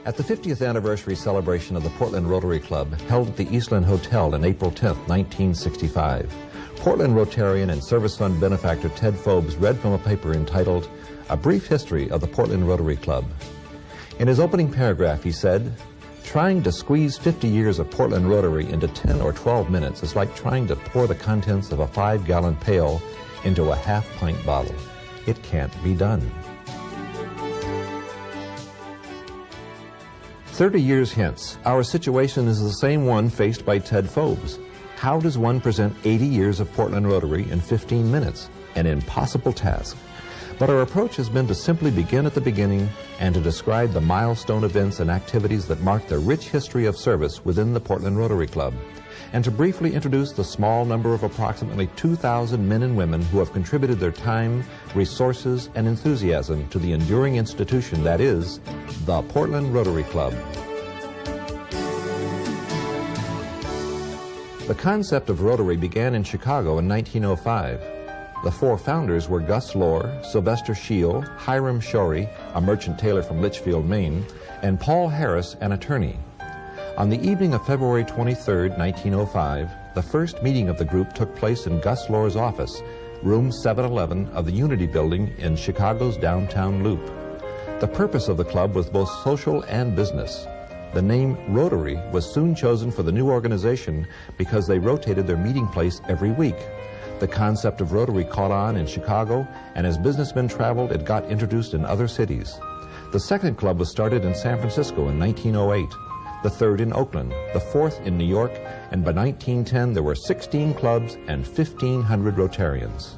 At the 50th anniversary celebration of the Portland Rotary Club, held at the Eastland Hotel on April 10, 1965, Portland Rotarian and Service Fund benefactor Ted Phobes read from a paper entitled, "A Brief History of the Portland Rotary Club." In his opening paragraph, he said, "Trying to squeeze 50 years of Portland Rotary into 10 or 12 minutes is like trying to pour the contents of a 5-gallon pail into a half-pint bottle. It can't be done." 30 years hence, our situation is the same one faced by Ted Phobes. How does one present 80 years of Portland Rotary in 15 minutes? An impossible task. But our approach has been to simply begin at the beginning and to describe the milestone events and activities that mark the rich history of service within the Portland Rotary Club, and to briefly introduce the small number of approximately 2,000 men and women who have contributed their time, resources, and enthusiasm to the enduring institution that is the Portland Rotary Club. The concept of Rotary began in Chicago in 1905. The 4 founders were Gus Lohr, Sylvester Scheel, Hiram Shorey, a merchant tailor from Litchfield, Maine, and Paul Harris, an attorney. On the evening of February 23, 1905, the first meeting of the group took place in Gus Lohr's office, room 711 of the Unity Building in Chicago's downtown loop. The purpose of the club was both social and business. The name Rotary was soon chosen for the new organization because they rotated their meeting place every week. The concept of Rotary caught on in Chicago, and as businessmen traveled, it got introduced in other cities. The second club was started in San Francisco in 1908, the third in Oakland, the fourth in New York, and by 1910 there were 16 clubs and 1,500 Rotarians.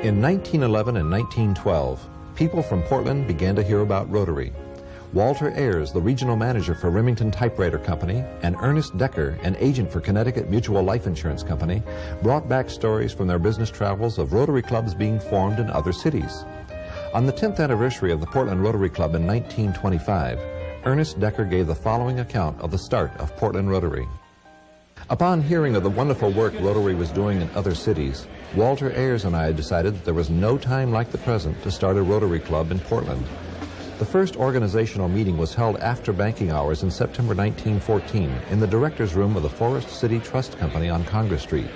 In 1911 and 1912, people from Portland began to hear about Rotary. Walter Ayers, the regional manager for Remington Typewriter Company, and Ernest Decker, an agent for Connecticut Mutual Life Insurance Company, brought back stories from their business travels of Rotary clubs being formed in other cities. On the 10th anniversary of the Portland Rotary Club in 1925, Ernest Decker gave the following account of the start of Portland Rotary. Upon hearing of the wonderful work Rotary was doing in other cities, Walter Ayers and I decided that there was no time like the present to start a Rotary Club in Portland. The first organizational meeting was held after banking hours in September 1914 in the director's room of the Forest City Trust Company on Congress Street.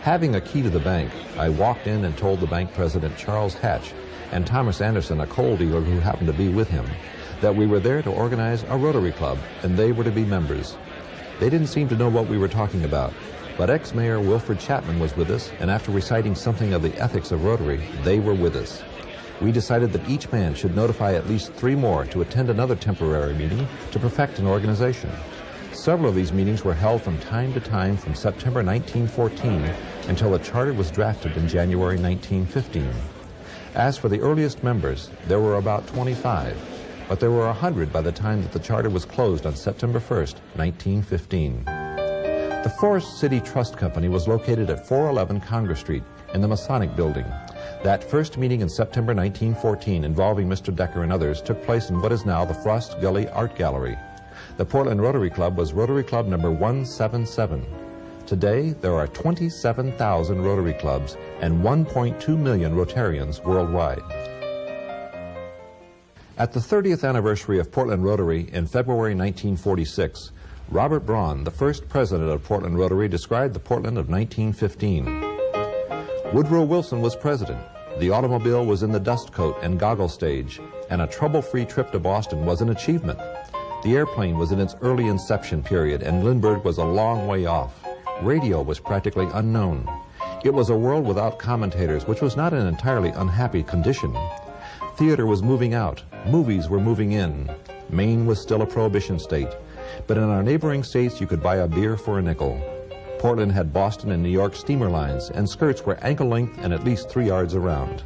Having a key to the bank, I walked in and told the bank president, Charles Hatch, and Thomas Anderson, a coal dealer who happened to be with him, that we were there to organize a Rotary Club and they were to be members. They didn't seem to know what we were talking about, but ex-mayor Wilfred Chapman was with us, and after reciting something of the ethics of Rotary, they were with us. We decided that each man should notify at least 3 more to attend another temporary meeting to perfect an organization. Several of these meetings were held from time to time from September 1914 until the charter was drafted in January 1915. As for the earliest members, there were about 25, but there were 100 by the time that the charter was closed on September 1st, 1915. The Forest City Trust Company was located at 411 Congress Street in the Masonic Building. That first meeting in September 1914 involving Mr. Decker and others took place in what is now the Frost Gully Art Gallery. The Portland Rotary Club was Rotary Club number 177. Today, there are 27,000 Rotary Clubs and 1.2 million Rotarians worldwide. At the 30th anniversary of Portland Rotary in February 1946, Robert Braun, the first president of Portland Rotary, described the Portland of 1915. Woodrow Wilson was president. The automobile was in the dust coat and goggle stage, and a trouble-free trip to Boston was an achievement. The airplane was in its early inception period, and Lindbergh was a long way off. Radio was practically unknown. It was a world without commentators, which was not an entirely unhappy condition. Theater was moving out. Movies were moving in. Maine was still a prohibition state. But in our neighboring states, you could buy a beer for a nickel. Portland had Boston and New York steamer lines, and skirts were ankle length and at least 3 yards around.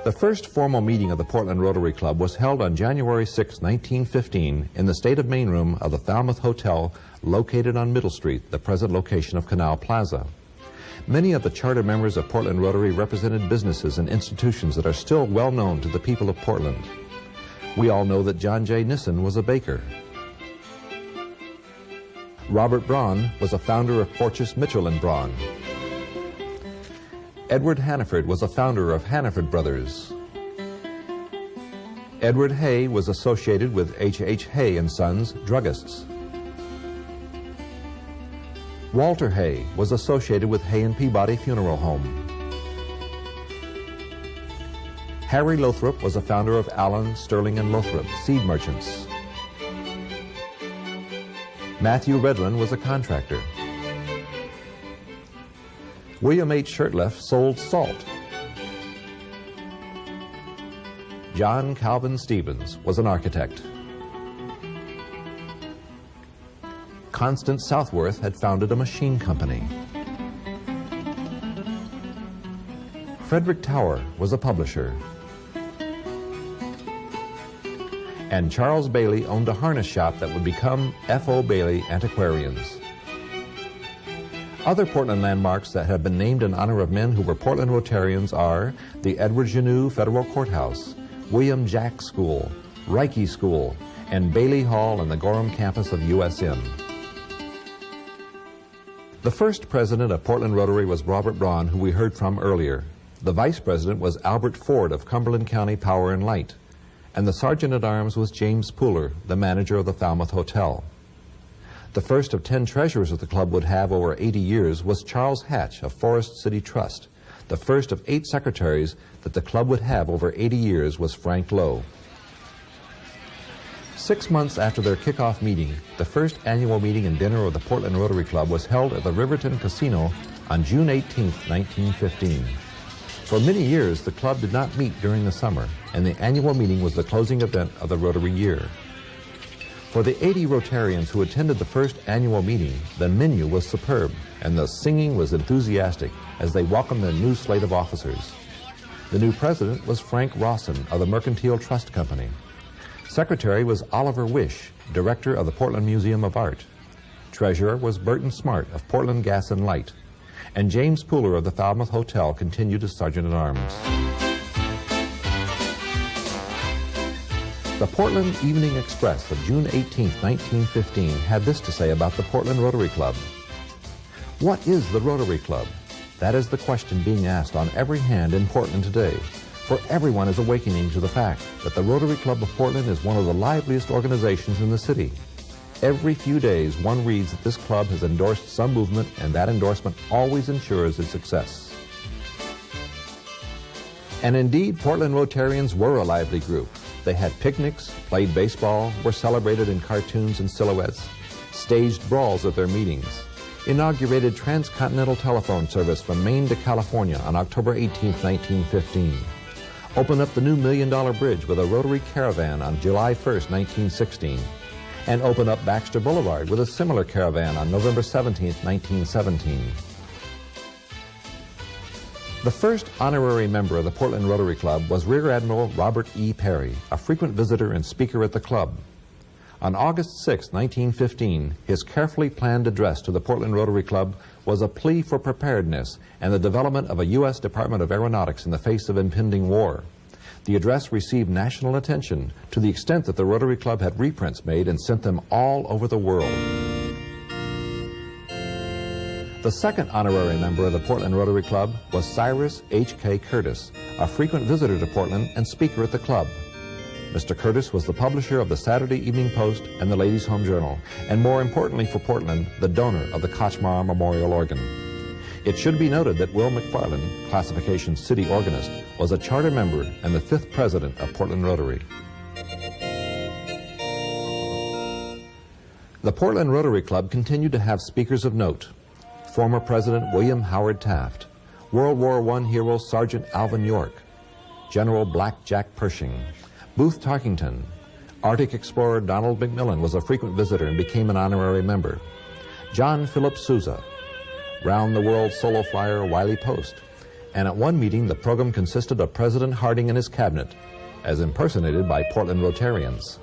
The first formal meeting of the Portland Rotary Club was held on January 6, 1915, in the State of Maine room of the Falmouth Hotel, located on Middle Street, the present location of Canal Plaza. Many of the charter members of Portland Rotary represented businesses and institutions that are still well known to the people of Portland. We all know that John J. Nissen was a baker. Robert Braun was a founder of Porteous Mitchell & Braun. Edward Hannaford was a founder of Hannaford Brothers. Edward Hay was associated with H. Hay and Sons, druggists. Walter Hay was associated with Hay and Peabody Funeral Home. Harry Lothrop was a founder of Allen, Sterling, and Lothrop, seed merchants. Matthew Redland was a contractor. William H. Shirtleff sold salt. John Calvin Stevens was an architect. Constance Southworth had founded a machine company. Frederick Tower was a publisher. And Charles Bailey owned a harness shop that would become F.O. Bailey Antiquarians. Other Portland landmarks that have been named in honor of men who were Portland Rotarians are the Edward Janot Federal Courthouse, William Jack School, Reike School, and Bailey Hall and the Gorham campus of USM. The first president of Portland Rotary was Robert Braun, who we heard from earlier. The vice president was Albert Ford of Cumberland County Power and Light. And the sergeant-at-arms was James Pooler, the manager of the Falmouth Hotel. The first of 10 treasurers that the club would have over 80 years was Charles Hatch of Forest City Trust. The first of 8 secretaries that the club would have over 80 years was Frank Lowe. 6 months after their kickoff meeting, the first annual meeting and dinner of the Portland Rotary Club was held at the Riverton Casino on June 18, 1915. For many years, the club did not meet during the summer, and the annual meeting was the closing event of the Rotary year. For the 80 Rotarians who attended the first annual meeting, the menu was superb, and the singing was enthusiastic as they welcomed their new slate of officers. The new president was Frank Rawson of the Mercantile Trust Company. Secretary was Oliver Wish, director of the Portland Museum of Art. Treasurer was Burton Smart of Portland Gas and Light. And James Pooler of the Falmouth Hotel continued as sergeant-at-arms. The Portland Evening Express of June 18, 1915 had this to say about the Portland Rotary Club. What is the Rotary Club? That is the question being asked on every hand in Portland today, for everyone is awakening to the fact that the Rotary Club of Portland is one of the liveliest organizations in the city. Every few days, one reads that this club has endorsed some movement, and that endorsement always ensures its success. And indeed, Portland Rotarians were a lively group. They had picnics, played baseball, were celebrated in cartoons and silhouettes, staged brawls at their meetings, inaugurated transcontinental telephone service from Maine to California on October 18, 1915, opened up the new $1 Million Bridge with a Rotary caravan on July 1, 1916, and opened up Baxter Boulevard with a similar caravan on November 17, 1917. The first honorary member of the Portland Rotary Club was Rear Admiral Robert E. Perry, a frequent visitor and speaker at the club. On August 6, 1915, his carefully planned address to the Portland Rotary Club was a plea for preparedness and the development of a U.S. Department of Aeronautics in the face of impending war. The address received national attention to the extent that the Rotary Club had reprints made and sent them all over the world. The second honorary member of the Portland Rotary Club was Cyrus H.K. Curtis, a frequent visitor to Portland and speaker at the club. Mr. Curtis was the publisher of the Saturday Evening Post and the Ladies' Home Journal, and more importantly for Portland, the donor of the Kochmar Memorial Organ. It should be noted that Will McFarland, classification city organist, was a charter member and the 5th president of Portland Rotary. The Portland Rotary Club continued to have speakers of note. Former President William Howard Taft, World War I hero Sergeant Alvin York, General Black Jack Pershing, Booth Tarkington, Arctic explorer Donald McMillan was a frequent visitor and became an honorary member, John Philip Sousa, round-the-world solo flyer Wiley Post, and at one meeting the program consisted of President Harding and his cabinet, as impersonated by Portland Rotarians.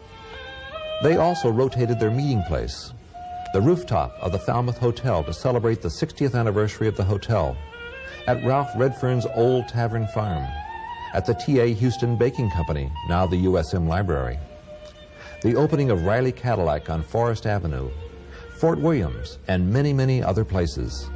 They also rotated their meeting place, the rooftop of the Falmouth Hotel, to celebrate the 60th anniversary of the hotel, at Ralph Redfern's Old Tavern Farm, at the T.A. Houston Baking Company, now the USM Library, the opening of Riley Cadillac on Forest Avenue, Fort Williams, and many, many other places.